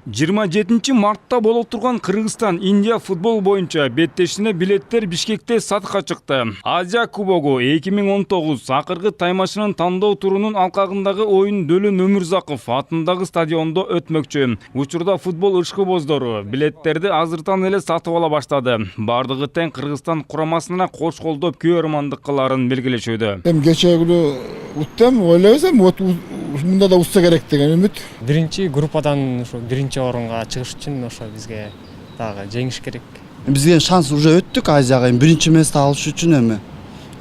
27 мартта боло турган Кыргызстан Индия футбол боюнча беттешине билеттер Бишкекте сатыкка чыкты. Азия кубогу 2019 акыркы таймашынын тандоо турунун алкагындагы оюн Дөлөн Өмүрзаков атындагы стадиондо өтмөкчү. Учурда футбол ышкыбоздору билеттерди азыртан эле сатып ала баштады. Бардыгы тең Кыргызстан курамасына кош колдоп күйөрмандык кыларын белгилешүүдө. Кече күнү уттам, ойлойсам, мында да утса керек деген үмүт. Биринчи группадан ошо биринчи орунга чыгыш үчүн ошо бизге дагы жеңиш керек. Бизге шанс уже өттүк Азияга, биринчи месте алыш үчүн эми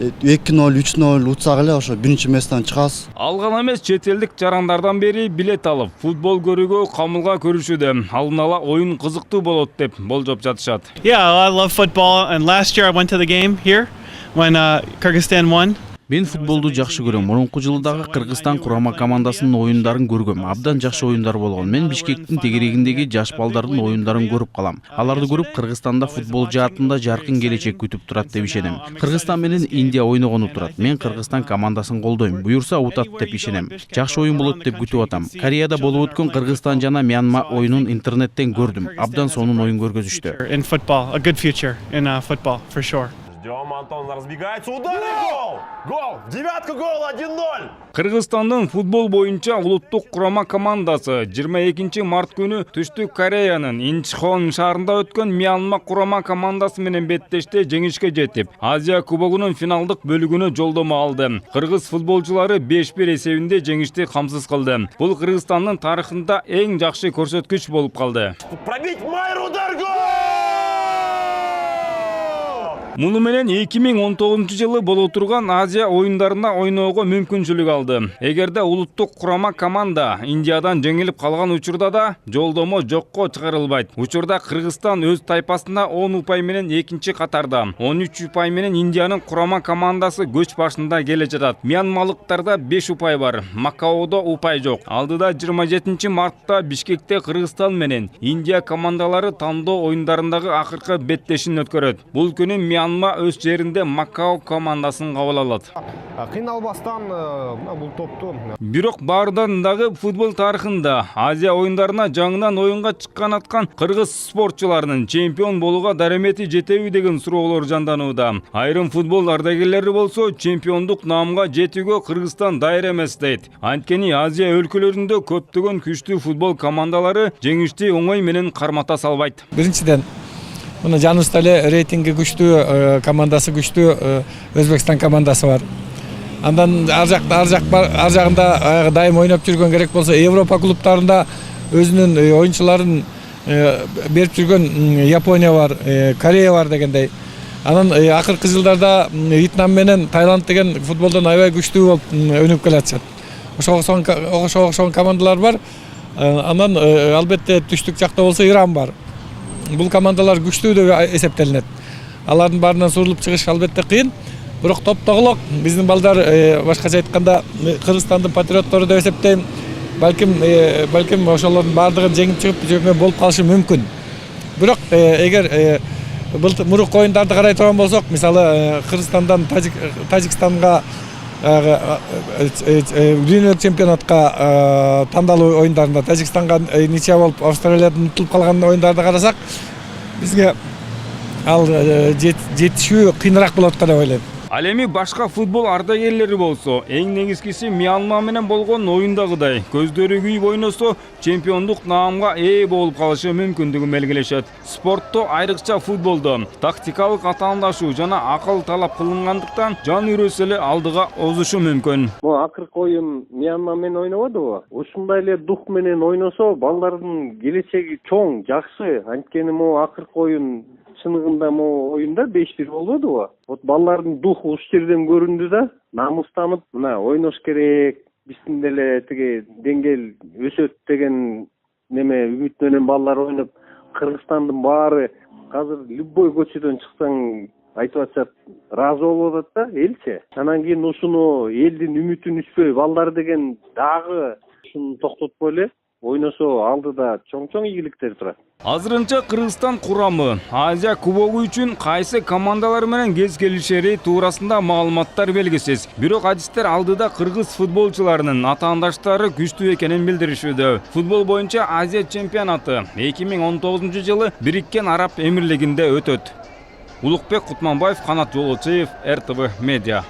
2-0, 3-0 утсак эле ошо биринчи месттен чыгабыз. Алган эмес чет элдик жарандардан бери билет алып, футбол көрүүгө камылга көрүшүүдө. Алдын ала оюн кызыктуу болот деп болжоп жатышат. Yeah, I love football, and last year I went to the game here when Kyrgyzstan won. Мен футболду жакшы көрөм. Мурунку жылы дагы Кыргызстан курама командасынын оюндарын көргөм. Абдан жакшы оюндар болгон. Мен Бишкектин тегерегиндеги жаш балдардын оюндарын көрүп калам. Аларды көрүп Кыргызстанда футбол жаатында жаркын келечек күтүп турат деп ишенем. Кыргызстан менен Индия ойногону турат. Мен Кыргызстан командасын колдойм. Буюрса утат деп ишенем. Жакшы оюн болот деп күтүп атам. Кореяда болуп өткөн Кыргызстан жана Мьянма оюнун интернеттен көрдүм. Абдан сонун оюн көргөзүштү. In football, a good future in football for sure. Ждем, Антон разбегается, удар и гол! Гол! Девятка гол, 1-0! Кыргызстандын футбол боюнча улуттук курама командасы 22 март күнү Түштүк Кореянын Инчхон шаарында өткөн Мьянма курама командасы менен беттеште жеңишке жетип, Азия кубогунун финалдык бөлүгүнө жолдомо алды. Кыргыз футболчулары 5-1 эсебинде жеңишти камсыз кылды. Бул Кыргызстандын тарыхында эң жакшы көрсөткүч болуп калды. Пробить Майер, удар, гол! Муну менен 2019 жылы боло турган Азия оюндарына ойноого мүмкүнчүлүк алды. Эгерде улуттук курама команда Индиядан жеңилип калган учурда да жолдомо жокко чыгарылбайт. Учурда Кыргызстан өз тайпасында 10 упай менен экинчи катарда, 13 упай менен Индиянын курама командасы көч башында келе жатат. Мьянмалыктарда 5 упай бар, Макаодо упай жок. Алдыда 27 мартта Бишкекте Кыргызстан менен Индия командалары тандоо оюндарындагы акыркы беттешин өткөрөт. Бул күнү Мьянма өз жеринде Макао командасын кабыл алат. Кыйналбастан бул топту. Бирок баарынан дагы футбол тарыхында Азия оюндарына жаңынан оюнга чыккан аткан кыргыз спортчуларынын чемпион болууга даремети жетеби деген суроолор жанданууда. Айрым футбол ардагерлери болсо чемпиондук наамга жетүүгө Кыргызстан дайыр эмес дейт. Анткени Азия өлкөлөрүндө көптөгөн күчтүү футбол командалары жеңишти оңой менен кармата салбайт. Биринчиден мына жаныбызда эле рейтинги күчтүү командасы күчтүү Өзбекстан командасы бар. Андан ар жагында дайым ойноп жүргөн керек болсо Европа клубтарында өзүнүн оюнчуларын берип жүргөн Япония бар, Корея бар дегендей. Анан акыркы жылдарда Вьетнам менен Таиланд деген футболдон аябай күчтүү болуп өнүгүп келатышат. Ошого окшогон командалар бар. Анан албетте түштүк жакта болсо Иран бар. Бул командалар күчтүү деп эсептелинет. Алардын баарынан сурулуп чыгыш албетте кыйын. Бирок топтогулук биздин балдар башкача айтканда Кыргызстандын патриоттору деп эсептейм. Балким ошолордун баардыгын жеңип чыгып жөнгө болуп калышы мүмкүн. Бирок эгер мурунку оюндарды карай турган болсок, мисалы Кыргызстандан Тажикстанга дүйнөлүк чемпионатка тандалуу оюндарында Тажикстанга ничья болуп Австралиядан утулуп калган оюндарды карасак, бизге ал жетишүү кыйыныраак болот деп ойлойм. Ал эми башка футбол ардагерлери болсо, эң негизгиси Мьянма менен болгон оюндагыдай көздөрү күйүп ойносо, чемпиондук наамга ээ болуп калышы мүмкүндүгүн белгилешет. Спортто, айрыкча футболдо, тактикалык атаандашуу жана акыл талап кылынгандыктан жан үйрөсө эле алдыга озушу мүмкүн. Могу акыркы оюн Мьянма менен ойнободубу? Ушундай эле дух менен ойносо, балдардын келечеги чоң, жакшы. Анткени могу акыркы оюн чыныгында могу оюнда 5-1 болбодубу? Вот балдардын духу ушул жерден көрүндү да, намыстанып, мына ойнош керек, биздин деле тиги деңгээл өсөт деген неме үмүт менен балдар ойноп, Кыргызстандын баары азыр любой көчөдөн чыксаң айтып атышат, ыраазы болуп атат да элчи. Анан кийин ушуну элдин үмүтүн үзбөй балдар деген дагы ушуну токтотпой эле ойносо алдыда чоң ийгиликтер турат. Азырынча Кыргызстан курамы Азия кубогу үчүн кайсы командалар менен кез келишери туурасында маалыматтар белгисиз. Бирок адистер алдыда кыргыз футболчуларынын атаандаштары күчтүү экенин билдиришүүдө. Футбол боюнча Азия чемпионаты 2019 Бириккен Араб Эмирлигинде өтөт. Улукбек Кутманбаев, Канат Жолочиев, РТВ Медиа.